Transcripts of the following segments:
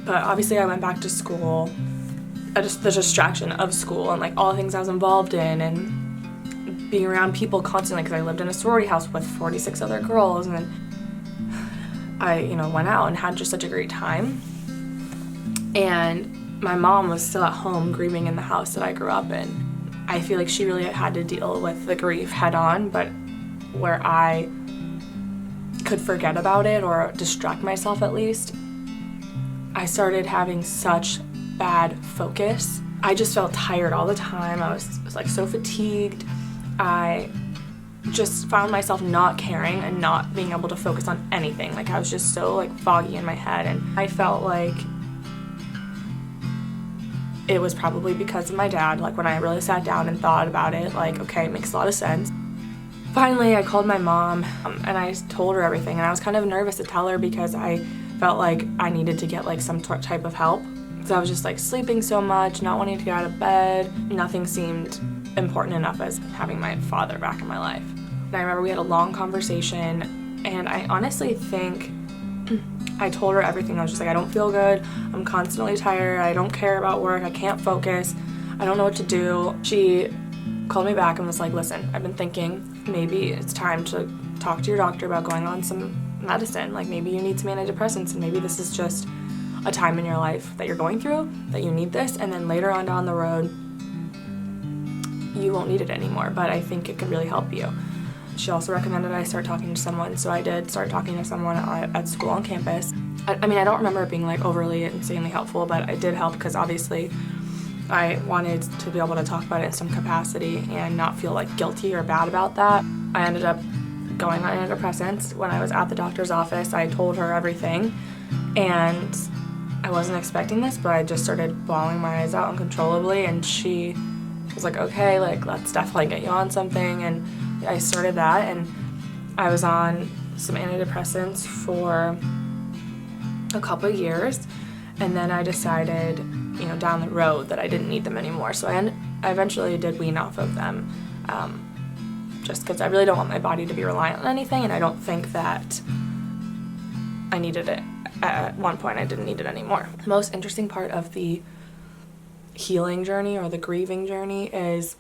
But obviously I went back to school, just the distraction of school and like all the things I was involved in and being around people constantly because I lived in a sorority house with 46 other girls, and then I, went out and had just such a great time. And my mom was still at home grieving in the house that I grew up in. I feel like she really had to deal with the grief head on, but where I could forget about it or distract myself at least, I started having such bad focus. I just felt tired all the time. I was like so fatigued. I just found myself not caring and not being able to focus on anything. Like I was just so like foggy in my head, and I felt like it was probably because of my dad. Like when I really sat down and thought about it, like, okay, it makes a lot of sense. Finally, I called my mom and I told her everything, and I was kind of nervous to tell her because I felt like I needed to get like some type of help. So I was just like sleeping so much, not wanting to get out of bed. Nothing seemed important enough as having my father back in my life. And I remember we had a long conversation, and I honestly think I told her everything. I was just like, I don't feel good. I'm constantly tired. I don't care about work. I can't focus. I don't know what to do. She called me back and was like, listen, I've been thinking maybe it's time to talk to your doctor about going on some medicine. Like maybe you need some antidepressants, and maybe this is just a time in your life that you're going through, that you need this, and then later on down the road, you won't need it anymore, but I think it can really help you. She also recommended I start talking to someone, so I did start talking to someone at school on campus. I mean, I don't remember it being like overly insanely helpful, but it did help because obviously I wanted to be able to talk about it in some capacity and not feel like guilty or bad about that. I ended up going on antidepressants. When I was at the doctor's office, I told her everything, and I wasn't expecting this, but I just started bawling my eyes out uncontrollably, and she was like, okay, like let's definitely get you on something. And I started that, and I was on some antidepressants for a couple of years, and then I decided, down the road that I didn't need them anymore. So I eventually did wean off of them, just because I really don't want my body to be reliant on anything, and I don't think that I needed it. At one point, I didn't need it anymore. The most interesting part of the healing journey or the grieving journey is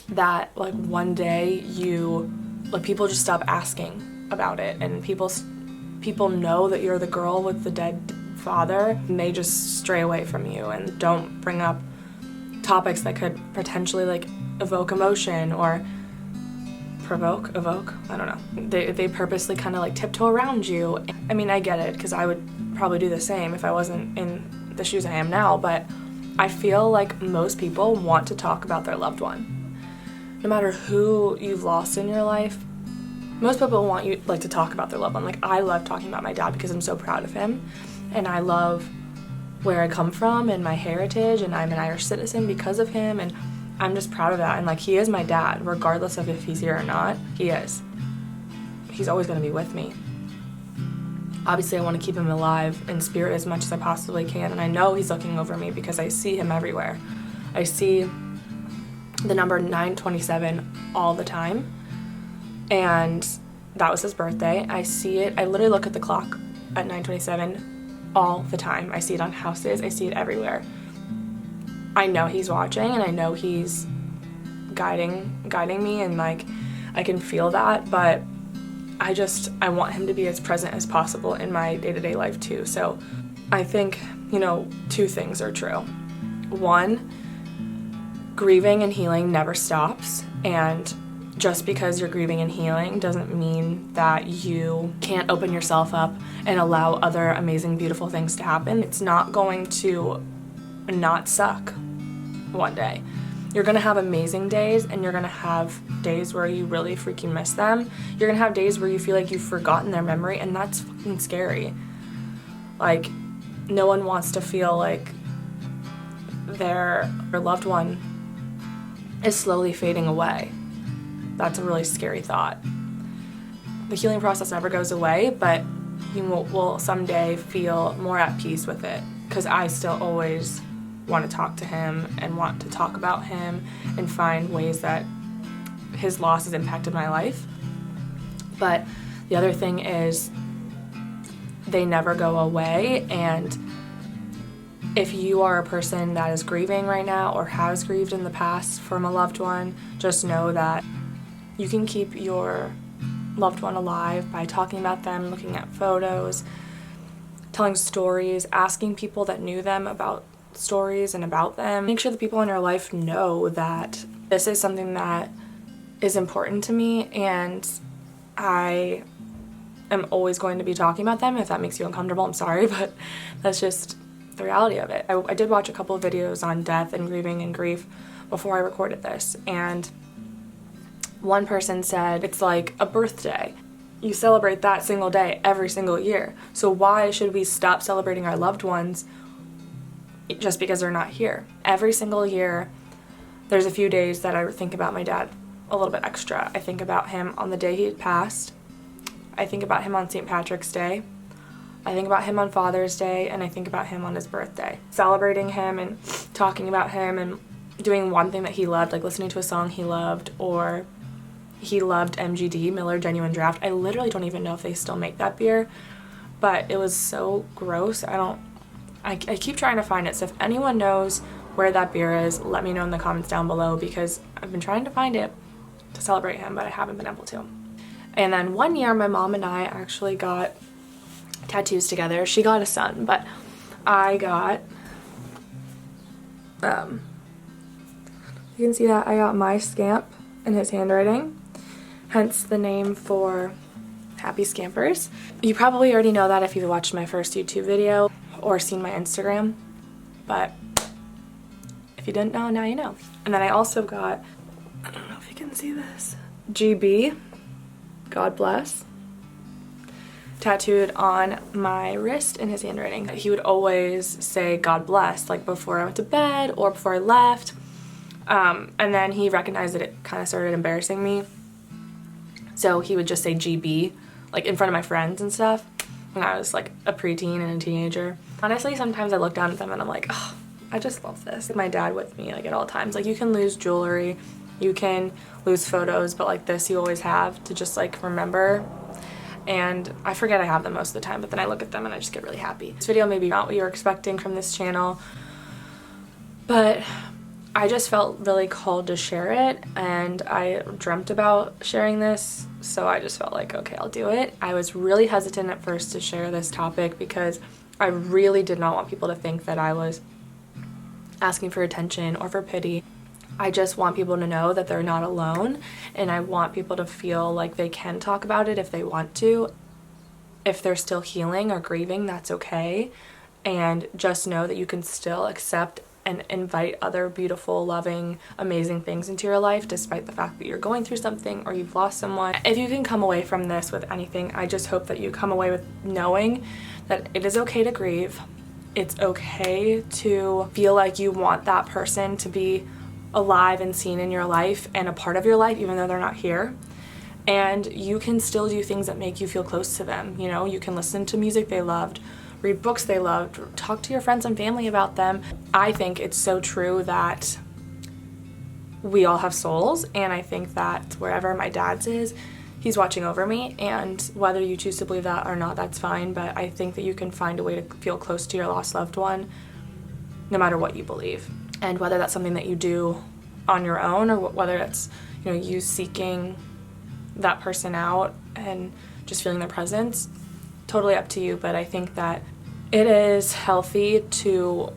that like one day people just stop asking about it, and people know that you're the girl with the dead father, and they just stray away from you and don't bring up topics that could potentially like evoke emotion or evoke, I don't know. They purposely kind of like tiptoe around you. I mean, I get it because I would probably do the same if I wasn't in the shoes I am now, but I feel like most people want to talk about their loved one. No matter who you've lost in your life, most people want you like to talk about their loved one. Like I love talking about my dad because I'm so proud of him, and I love where I come from and my heritage, and I'm an Irish citizen because of him, and I'm just proud of that. And like he is my dad, regardless of if he's here or not. He is. He's always going to be with me. Obviously I want to keep him alive in spirit as much as I possibly can, and I know he's looking over me because I see him everywhere. I see the number 927 all the time, and that was his birthday. I see it. I literally look at the clock at 927 all the time. I see it on houses. I see it everywhere. I know he's watching, and I know he's guiding me, and like I can feel that, but I want him to be as present as possible in my day-to-day life too. So I think, two things are true. One, grieving and healing never stops, and just because you're grieving and healing doesn't mean that you can't open yourself up and allow other amazing, beautiful things to happen. It's not going to not suck one day. You're gonna have amazing days, and you're gonna have days where you really freaking miss them. You're gonna have days where you feel like you've forgotten their memory, and that's fucking scary. Like, no one wants to feel like their loved one is slowly fading away. That's a really scary thought. The healing process never goes away, but you will someday feel more at peace with it, because I still always want to talk to him and want to talk about him and find ways that his loss has impacted my life. But the other thing is they never go away, and If you are a person that is grieving right now or has grieved in the past from a loved one, just know that you can keep your loved one alive by talking about them, looking at photos, telling stories, asking people that knew them about stories and about them. Make sure the people in your life know that this is something that is important to me, and I am always going to be talking about them. If that makes you uncomfortable, I'm sorry, but that's just the reality of it. I did watch a couple of videos on death and grieving and grief before I recorded this, and one person said it's like a birthday. You celebrate that single day every single year. So why should we stop celebrating our loved ones just because they're not here? Every single year, there's a few days that I think about my dad a little bit extra. I think about him on the day he passed. I think about him on St. Patrick's Day. I think about him on Father's Day, and I think about him on his birthday. Celebrating him and talking about him and doing one thing that he loved, like listening to a song he loved, or he loved MGD, Miller Genuine Draft. I literally don't even know if they still make that beer, but it was so gross. I keep trying to find it, so if anyone knows where that beer is, let me know in the comments down below, because I've been trying to find it to celebrate him, but I haven't been able to. And then one year, my mom and I actually got tattoos together. She got a son, but I got, you can see that I got my scamp in his handwriting, hence the name for Happy Scampers. You probably already know that if you've watched my first YouTube video or seen my Instagram, but if you didn't know, now you know. And then I also got, I don't know if you can see this, GB, God bless, tattooed on my wrist in his handwriting. He would always say God bless, like before I went to bed or before I left. And then he recognized that it kind of started embarrassing me, so he would just say GB, like in front of my friends and stuff, when I was like a preteen and a teenager. Honestly, sometimes I look down at them and I'm like, oh, I just love this. My dad with me, like, at all times. Like, you can lose jewelry, you can lose photos, but like this you always have to just like remember. And I forget I have them most of the time, but then I look at them and I just get really happy. This video may be not what you're expecting from this channel, but I just felt really called to share it, and I dreamt about sharing this, so I just felt like, okay, I'll do it. I was really hesitant at first to share this topic because I really did not want people to think that I was asking for attention or for pity. I just want people to know that they're not alone, and I want people to feel like they can talk about it if they want to. If they're still healing or grieving, that's okay. And just know that you can still accept and invite other beautiful, loving, amazing things into your life despite the fact that you're going through something or you've lost someone. If you can come away from this with anything, I just hope that you come away with knowing that it is okay to grieve. It's okay to feel like you want that person to be alive and seen in your life and a part of your life even though they're not here. And you can still do things that make you feel close to them. You know, you can listen to music they loved, read books they loved, talk to your friends and family about them. I think it's so true that we all have souls, and I think that wherever my dad's is, he's watching over me, and whether you choose to believe that or not, that's fine, but I think that you can find a way to feel close to your lost loved one no matter what you believe. And whether that's something that you do on your own, or whether it's, you know, you seeking that person out and just feeling their presence, totally up to you. But I think that it is healthy to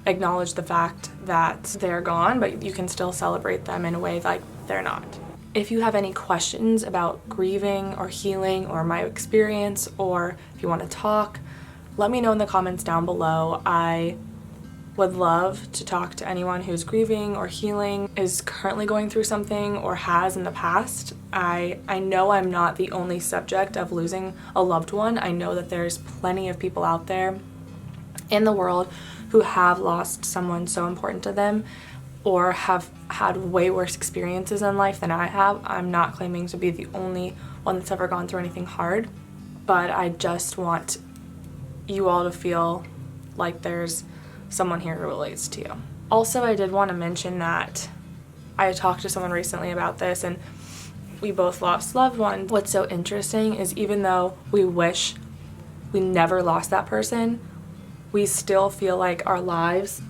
acknowledge the fact that they're gone, but you can still celebrate them in a way like they're not. If you have any questions about grieving or healing or my experience, or if you want to talk, let me know in the comments down below. I would love to talk to anyone who's grieving or healing, is currently going through something, or has in the past. I know I'm not the only subject of losing a loved one. I know that there's plenty of people out there in the world who have lost someone so important to them, or have had way worse experiences in life than I have. I'm not claiming to be the only one that's ever gone through anything hard, but I just want you all to feel like there's someone here who relates to you. Also, I did want to mention that I talked to someone recently about this, and we both lost loved ones. What's so interesting is even though we wish we never lost that person, we still feel like our lives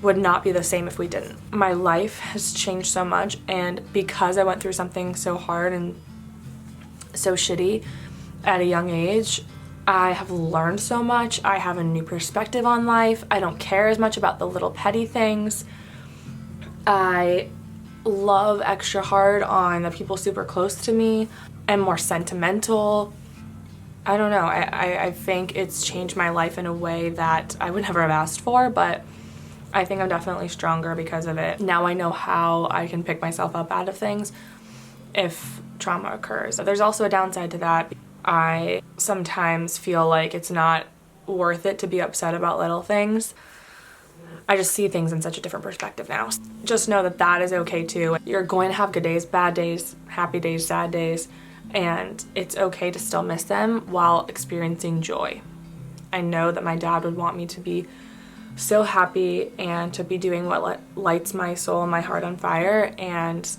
would not be the same if we didn't. My life has changed so much, and because I went through something so hard and so shitty at a young age, I have learned so much. I have a new perspective on life. I don't care as much about the little petty things. I love extra hard on the people super close to me. I'm more sentimental. I don't know. I think it's changed my life in a way that I would never have asked for, but I think I'm definitely stronger because of it. Now I know how I can pick myself up out of things if trauma occurs. There's also a downside to that. I sometimes feel like it's not worth it to be upset about little things. I just see things in such a different perspective now. Just know that that is okay too. You're going to have good days, bad days, happy days, sad days, and it's okay to still miss them while experiencing joy. I know that my dad would want me to be so happy and to be doing what lights my soul and my heart on fire, and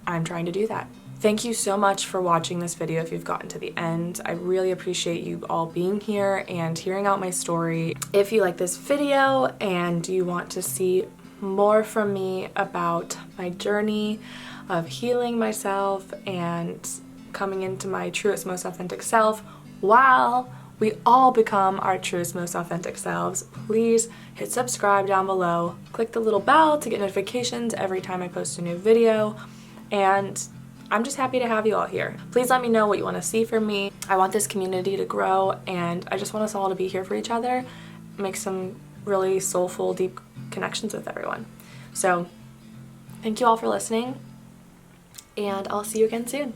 I'm trying to do that. Thank you so much for watching this video if you've gotten to the end. I really appreciate you all being here and hearing out my story. If you like this video and you want to see more from me about my journey of healing myself and coming into my truest, most authentic self while we all become our truest, most authentic selves, please hit subscribe down below. Click the little bell to get notifications every time I post a new video, and I'm just happy to have you all here. Please let me know what you want to see from me. I want this community to grow, and I just want us all to be here for each other, make some really soulful, deep connections with everyone. So thank you all for listening, and I'll see you again soon.